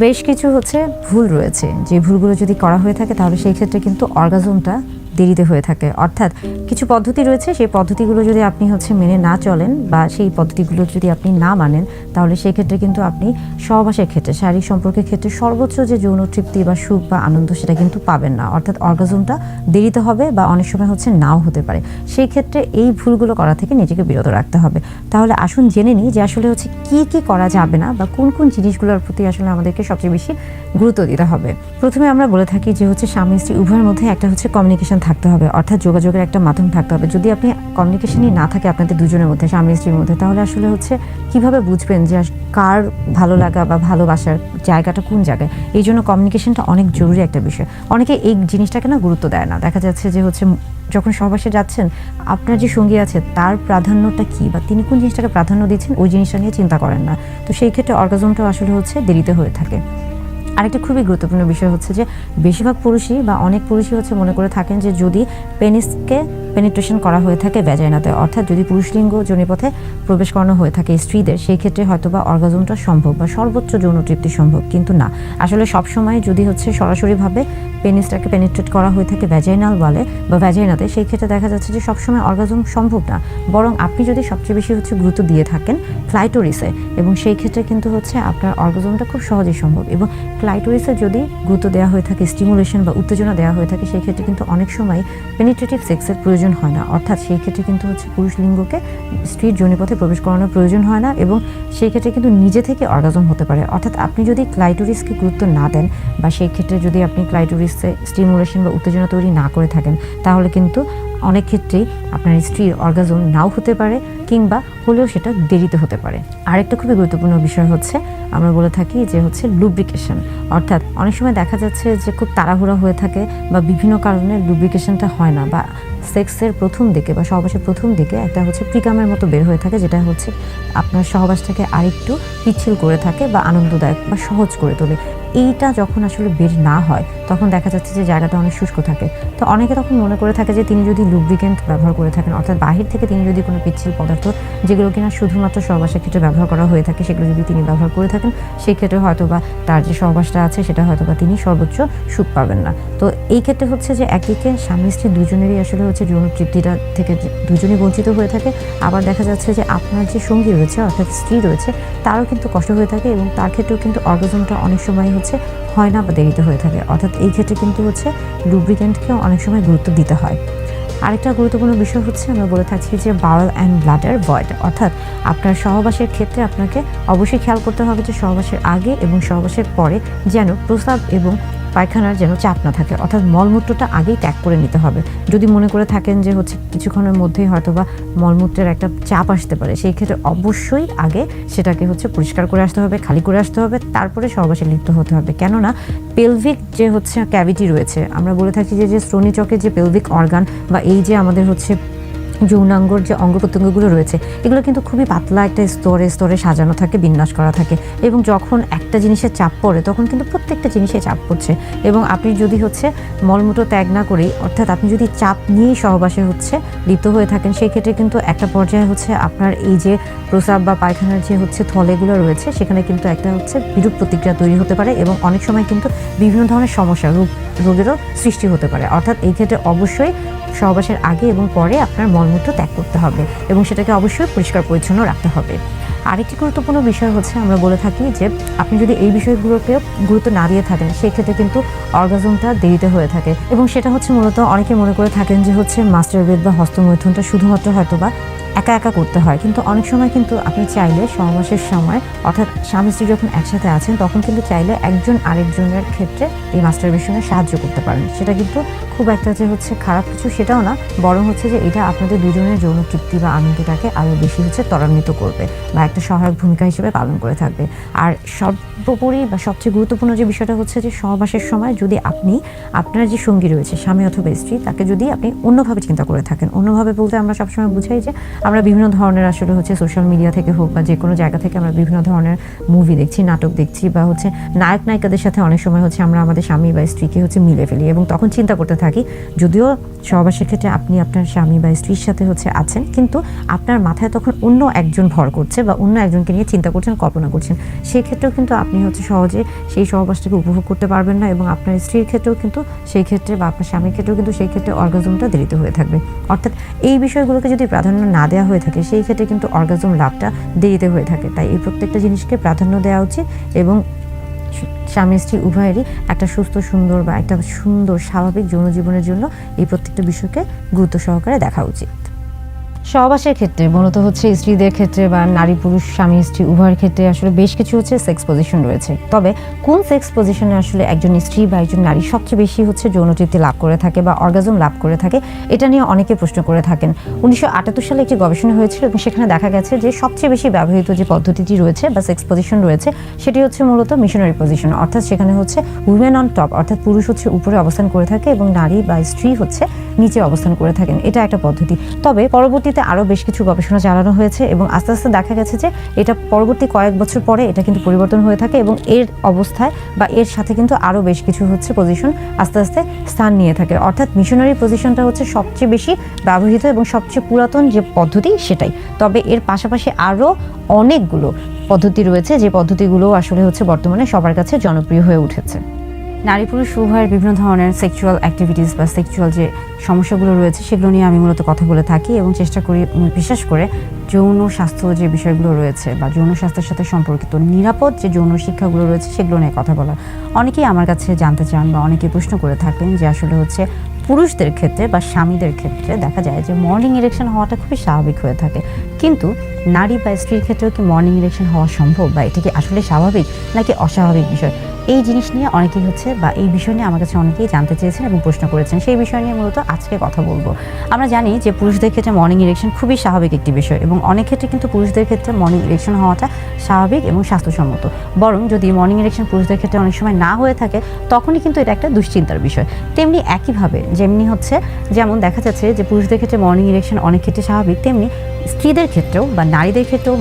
বেশ কিছু ভুল রয়েছে, যে ভুলগুলো যদি করা হয়ে থাকে তাহলে সেই ক্ষেত্রে কিন্তু অর্গাজমটা দেরিতে হয়ে থাকে। অর্থাৎ কিছু পদ্ধতি রয়েছে, সেই পদ্ধতিগুলো যদি আপনি মেনে না চলেন বা সেই পদ্ধতিগুলো যদি আপনি না মানেন, তাহলে সেই ক্ষেত্রে কিন্তু আপনি সহবাসের ক্ষেত্রে, শারীরিক সম্পর্কের ক্ষেত্রে সর্বোচ্চ যে যৌন তৃপ্তি বা সুখ বা আনন্দ সেটা কিন্তু পাবেন না। অর্থাৎ অর্গাজমটা দেরিতে হবে বা অনেক সময় নাও হতে পারে। সেই ক্ষেত্রে এই ভুলগুলো করা থেকে নিজেকে বিরত রাখতে হবে। তাহলে আসুন জেনে নিই যে আসলে কি কি করা যাবে না বা কোন কোন জিনিসগুলোর প্রতি আসলে আমাদেরকে সবচেয়ে বেশি গুরুত্ব দিতে হবে। প্রথমে আমরা বলে থাকি যে স্বামী স্ত্রী উভয়ের মধ্যে একটা কমিউনিকেশন থাকতে হবে, অর্থাৎ যোগাযোগের একটা মাধ্যম থাকতে হবে। যদি আপনি কমিউনিকেশনই না থাকে আপনাদের দুজনের মধ্যে, স্বামী স্ত্রীর মধ্যে, তাহলে আসলে কিভাবে বুঝবেন যে কার ভালো লাগা বা ভালোবাসার জায়গাটা কোন জায়গায়। এই জন্য কমিউনিকেশনটা অনেক জরুরি একটা বিষয়। অনেকে এই জিনিসটাকে গুরুত্ব দেয় না। দেখা যাচ্ছে যে যখন সহবাসে যাচ্ছেন, আপনার যে সঙ্গী আছে তার প্রাধান্যটা কি বা তিনি কোন জিনিসটাকে প্রাধান্য দিচ্ছেন ওই জিনিসটা নিয়ে চিন্তা করেন না। তো সেই ক্ষেত্রে অর্গাজমটাও আসলে দেরিতে হয়ে থাকে। আরেকটা খুবই গুরুত্বপূর্ণ বিষয় যে বেশিরভাগ পুরুষই বা অনেক পুরুষই মনে করে থাকেন যে যদি পেনিসকে পেনিট্রেশন করা হয়ে থাকে ভ্যাজাইনাতে, অর্থাৎ যদি পুরুষলিঙ্গ যোনিপথে প্রবেশ করানো হয়ে থাকে স্ত্রীদের, সেই ক্ষেত্রে হয়তোবা অর্গাজমটা সম্ভব বা সর্বোচ্চ যৌন তৃপ্তি সম্ভব। কিন্তু না, আসলে সবসময় যদি সরাসরিভাবে পেনিসটাকে পেনিট্রেট করা হয়ে থাকে ভ্যাজাইনাল ওয়ালে বা ভ্যাজাইনাতে, সেই ক্ষেত্রে দেখা যাচ্ছে যে সবসময় অর্গাজম সম্ভব না। বরং আপনি যদি সবচেয়ে বেশি গুরুত্ব দিয়ে থাকেন ক্লাইটোরিসে, এবং সেই ক্ষেত্রে কিন্তু আপনার অর্গাজমটা খুব সহজেই সম্ভব। এবং ক্লাইটোরিসে যদি গুরুত্ব দেওয়া হয়ে থাকে, স্টিমুলেশন বা উত্তেজনা দেওয়া হয়ে থাকে, সেই ক্ষেত্রে কিন্তু অনেক সময় পেনিট্রেটিভ সেক্সের প্রয়োজন হয় না। অর্থাৎ সেই ক্ষেত্রে কিন্তু পুরুষ লিঙ্গকে স্ত্রীর যোনিপথে প্রবেশ করানোর প্রয়োজন হয় না, এবং সেই ক্ষেত্রে কিন্তু নিজে থেকে অর্গাজম হতে পারে। অর্থাৎ আপনি যদি ক্লাইটোরিসকে গুরুত্ব না দেন বা সেই ক্ষেত্রে যদি আপনি ক্লাইটোরিসে স্টিমুলেশন বা উত্তেজনা তৈরি না করে থাকেন, তাহলে কিন্তু অনেক ক্ষেত্রেই আপনার স্ত্রীর অর্গাজম নাও হতে পারে, কিংবা হলেও সেটা দেরিতে হতে পারে। আরেকটা খুবই গুরুত্বপূর্ণ বিষয় আমরা বলে থাকি যে লুব্রিকেশন। অর্থাৎ অনেক সময় দেখা যাচ্ছে যে খুব তাড়াহুড়া হয়ে থাকে বা বিভিন্ন কারণে লুব্রিকেশনটা হয় না, বা সেক্সের প্রথম দিকে বা সহবাসের প্রথম দিকে একটা প্রিকামের মতো বের হয়ে থাকে, যেটা আপনার সহবাসটাকে আরেকটু পিচ্ছিল করে থাকে বা আনন্দদায়ক বা সহজ করে তোলে। এইটা যখন আসলে বের না হয়, তখন দেখা যাচ্ছে যে জায়গাটা অনেক শুষ্ক থাকে। তো অনেকে তখন মনে করে থাকে যে তিনি যদি লুব্রিকেন্ট ব্যবহার করে থাকেন, অর্থাৎ বাহির থেকে তিনি যদি কোনো পিচ্ছিল পদার্থ, যেগুলো কিনা শুধুমাত্র সহবাসের ক্ষেত্রে ব্যবহার করা হয়ে থাকে, সেগুলো যদি তিনি ব্যবহার করে থাকেন, সেই ক্ষেত্রে হয়তোবা তার যে সহবাসটা আছে সেটা হয়তোবা তিনি সর্বোচ্চ সুখ পাবেন না। তো এই ক্ষেত্রে যে একদিকে স্বামী স্ত্রী দুজনেরই আসলে যৌন তৃপ্তিটা থেকে দুজনেই বঞ্চিত হয়ে থাকে, আবার দেখা যাচ্ছে যে আপনার যে সঙ্গী রয়েছে অর্থাৎ স্ত্রী রয়েছে তারও কিন্তু কষ্ট হয়ে থাকে, এবং তার ক্ষেত্রেও কিন্তু অর্গাজমটা অনেক সময় হয় না বা দেরিতে হয়ে থাকে। অর্থাৎ এই ক্ষেত্রে কিন্তু লুব্রিকেন্টকেও অনেক সময় গুরুত্ব দিতে হয়। আরেকটা গুরুত্বপূর্ণ বিষয় আমরা বলে থাকি যে বাউল অ্যান্ড ব্লাডার ভয়েড। অর্থাৎ আপনার সহবাসের ক্ষেত্রে আপনাকে অবশ্যই খেয়াল করতে হবে যে সহবাসের আগে এবং সহবাসের পরে যেন প্রস্রাব এবং পায়খানার যেন চাপ না থাকে, অর্থাৎ মলমূত্রটা আগেই ত্যাগ করে নিতে হবে। যদি মনে করে থাকেন যে কিছুক্ষণের মধ্যেই হয়তোবা মলমূত্রের একটা চাপ আসতে পারে, সেই ক্ষেত্রে অবশ্যই আগে সেটাকে পরিষ্কার করে আসতে হবে, খালি করে আসতে হবে, তারপরে সহবাসে লিপ্ত হতে হবে। কেননা পেলভিক যে ক্যাভিটি রয়েছে, আমরা বলে থাকি যে শ্রোণীচকের যে পেলভিক অর্গান বা এই যে আমাদের যৌনাঙ্গর যে অঙ্গ প্রত্যঙ্গগুলো রয়েছে, এগুলো কিন্তু খুবই পাতলা একটা স্তরে স্তরে সাজানো থাকে, বিন্যাস করা থাকে, এবং যখন একটা জিনিসের চাপ পড়ে তখন কিন্তু প্রত্যেকটা জিনিসে চাপ পড়ছে। এবং আপনি যদি মলমূত্র ত্যাগ না করেই, অর্থাৎ আপনি যদি চাপ নিয়েই সহবাসে লিপ্ত হয়ে থাকেন, সেই ক্ষেত্রে কিন্তু একটা পর্যায়ে আপনার এই যে প্রস্রাব বা পায়খানার যে থলেগুলো রয়েছে, সেখানে কিন্তু একটা বিরূপ প্রতিক্রিয়া তৈরি হতে পারে, এবং অনেক সময় কিন্তু বিভিন্ন ধরনের সমস্যা রোগেরও সৃষ্টি হতে পারে। অর্থাৎ এই ক্ষেত্রে অবশ্যই সহবাসের আগে এবং পরে আপনার মলমূত্র ত্যাগ করতে হবে, এবং সেটাকে অবশ্যই পরিষ্কার পরিচ্ছন্ন রাখতে হবে। আরেকটি গুরুত্বপূর্ণ বিষয় আমরা বলে থাকি যে আপনি যদি এই বিষয়গুলোকে গুরুত্ব না দিয়ে থাকেন, সেই ক্ষেত্রে কিন্তু অর্গাজমটা দেরিতে হয়ে থাকে, এবং সেটা মূলত অনেকে মনে করে থাকেন যে মাস্টারবেড বা হস্তমৈথুনটা শুধুমাত্র হয়তোবা একা একা করতে হয়। কিন্তু অনেক সময় কিন্তু আপনি চাইলে সহবাসের সময়, অর্থাৎ স্বামী স্ত্রী যখন একসাথে আছেন, তখন কিন্তু চাইলে একজন আরেকজনের ক্ষেত্রে এই মাস্টারবেশনে সাহায্য করতে পারেন। সেটা কিন্তু খুব একটা যে খারাপ কিছু সেটাও না, বরং যে এটা আপনাদের দুজনের যৌন তৃপ্তি বা আনন্দটাকে আরও বেশি ত্বরান্বিত করবে বা একটা সহায়ক ভূমিকা হিসেবে পালন করে থাকবে। আর সর্বোপরি বা সবচেয়ে গুরুত্বপূর্ণ যে বিষয়টা যে সহবাসের সময় যদি আপনি আপনার যে সঙ্গী রয়েছে, স্বামী অথবা স্ত্রী, তাকে যদি আপনি অন্যভাবে চিন্তা করে থাকেন, অন্যভাবে বলতে আমরা সবসময় বুঝাই যে আমরা বিভিন্ন ধরনের আসলে হচ্ছে সোশ্যাল মিডিয়া থেকে হোক বা যে কোনো জায়গা থেকে আমরা বিভিন্ন ধরনের মুভি দেখছি, নাটক দেখছি, বা হচ্ছে নায়ক নায়িকাদের সাথে অনেক সময় হচ্ছে আমরা আমাদের স্বামী বা স্ত্রীকে হচ্ছে মিলে ফেলি এবং তখন চিন্তা করতে থাকি, যদিও সহবাসের ক্ষেত্রে আপনি আপনার স্বামী বা স্ত্রীর সাথে হচ্ছে আছেন, কিন্তু আপনার মাথায় তখন অন্য একজন ভর করছে বা অন্য একজনকে নিয়ে চিন্তা করছেন, কল্পনা করছেন। সেই ক্ষেত্রেও কিন্তু আপনি হচ্ছে সহজে সেই সহবাসটাকে উপভোগ করতে পারবেন না, এবং আপনার স্ত্রীর ক্ষেত্রেও কিন্তু সেই ক্ষেত্রে বা আপনার স্বামীর ক্ষেত্রেও কিন্তু সেই ক্ষেত্রে অর্গাজমটা দেরিতে হয়ে থাকবে। অর্থাৎ এই বিষয়গুলোকে যদি প্রাধান্য না দেওয়া হয়ে থাকে, সেই ক্ষেত্রে কিন্তু অর্গাজম লাভটা দেরিতে হয়ে থাকে। তাই এই প্রত্যেকটা জিনিসকে প্রাধান্য দেওয়া উচিত এবং স্বামী স্ত্রী উভয়েরই একটা সুস্থ সুন্দর বা একটা সুন্দর স্বাভাবিক যৌন জীবনের জন্য এই প্রত্যেকটা বিষয়কে গুরুত্ব সহকারে দেখা উচিত। সহবাসের ক্ষেত্রে মূলত হচ্ছে স্ত্রীদের ক্ষেত্রে বা নারী পুরুষ স্বামী স্ত্রী উভয়ের ক্ষেত্রে আসলে বেশ কিছু হচ্ছে সেক্স পজিশন রয়েছে। তবে কোন সেক্স পজিশনে আসলে একজন স্ত্রী বা একজন নারী সবচেয়ে বেশি হচ্ছে যৌন তৃপ্তি লাভ করে থাকে বা অর্গাজম লাভ করে থাকে, এটা নিয়ে অনেকে প্রশ্ন করে থাকেন। 1978 সালে একটি গবেষণা হয়েছিল এবং সেখানে দেখা গেছে যে সবচেয়ে বেশি ব্যবহৃত যে পদ্ধতিটি রয়েছে বা সেক্স পজিশন রয়েছে সেটি হচ্ছে মূলত মিশনারি পজিশন, অর্থাৎ সেখানে হচ্ছে উইমেন অন টপ, অর্থাৎ পুরুষ হচ্ছে উপরে অবস্থান করে থাকে এবং নারী বা স্ত্রী হচ্ছে নিচে অবস্থান করে থাকেন। এটা একটা পদ্ধতি। তবে পরবর্তীতে আরও বেশ কিছু গবেষণা চালানো হয়েছে এবং আস্তে আস্তে দেখা গেছে যে এটা পরবর্তী কয়েক বছর পরে এটা কিন্তু পরিবর্তন হয়ে থাকে এবং এর অবস্থায় বা এর সাথে কিন্তু আরও বেশ কিছু হচ্ছে পজিশন আস্তে আস্তে স্থান নিয়ে থাকে। অর্থাৎ মিশনারি পজিশনটা হচ্ছে সবচেয়ে বেশি ব্যবহৃত এবং সবচেয়ে পুরাতন যে পদ্ধতি সেটাই। তবে এর পাশাপাশি আরও অনেকগুলো পদ্ধতি রয়েছে যে পদ্ধতিগুলো আসলে হচ্ছে বর্তমানে সবার কাছে জনপ্রিয় হয়ে উঠেছে। নারী পুরুষ উভয়ের বিভিন্ন ধরনের সেক্সুয়াল অ্যাক্টিভিটিস বা সেক্সুয়াল যে সমস্যাগুলো রয়েছে সেগুলো নিয়ে আমি মূলত কথা বলে থাকি এবং চেষ্টা করি বিশেষ করে যৌন স্বাস্থ্য যে বিষয়গুলো রয়েছে বা যৌন স্বাস্থ্যের সাথে সম্পর্কিত নিরাপদ যে যৌন শিক্ষাগুলো রয়েছে সেগুলো নিয়ে কথা বলা। অনেকেই আমার কাছে জানতে চান বা অনেকে প্রশ্ন করে থাকেন যে আসলে হচ্ছে পুরুষদের ক্ষেত্রে বা স্বামীদের ক্ষেত্রে দেখা যায় যে মর্নিং ইরেকশন হওয়াটা খুবই স্বাভাবিক হয়ে থাকে, কিন্তু নারী বা স্ত্রীর ক্ষেত্রেও কি মর্নিং ইরেকশন হওয়া সম্ভব বা এটা কি আসলে স্বাভাবিক নাকি অস্বাভাবিক বিষয়? এই জিনিস নিয়ে অনেকেই হচ্ছে বা এই বিষয় নিয়ে আমার কাছে অনেকেই জানতে চেয়েছেন এবং প্রশ্ন করেছেন। সেই বিষয় নিয়ে মূলত আজকে কথা বলবো। আমরা জানি যে পুরুষদের ক্ষেত্রে মর্নিং ইরেকশন খুবই স্বাভাবিক একটি বিষয় এবং অনেক ক্ষেত্রে কিন্তু পুরুষদের ক্ষেত্রে মর্নিং ইরেকশন হওয়াটা স্বাভাবিক এবং স্বাস্থ্যসম্মত। বরং যদি মর্নিং ইরেকশন পুরুষদের ক্ষেত্রে অনেক সময় না হয়ে থাকে তখনই কিন্তু এটা একটা দুশ্চিন্তার বিষয়। তেমনি একইভাবে যেমনি হচ্ছে যেমন দেখা যাচ্ছে যে পুরুষদের ক্ষেত্রে মর্নিং ইরেকশন অনেক ক্ষেত্রে স্বাভাবিক, তেমনি স্ত্রীদের ক্ষেত্রেও বা নারীদের ক্ষেত্রেও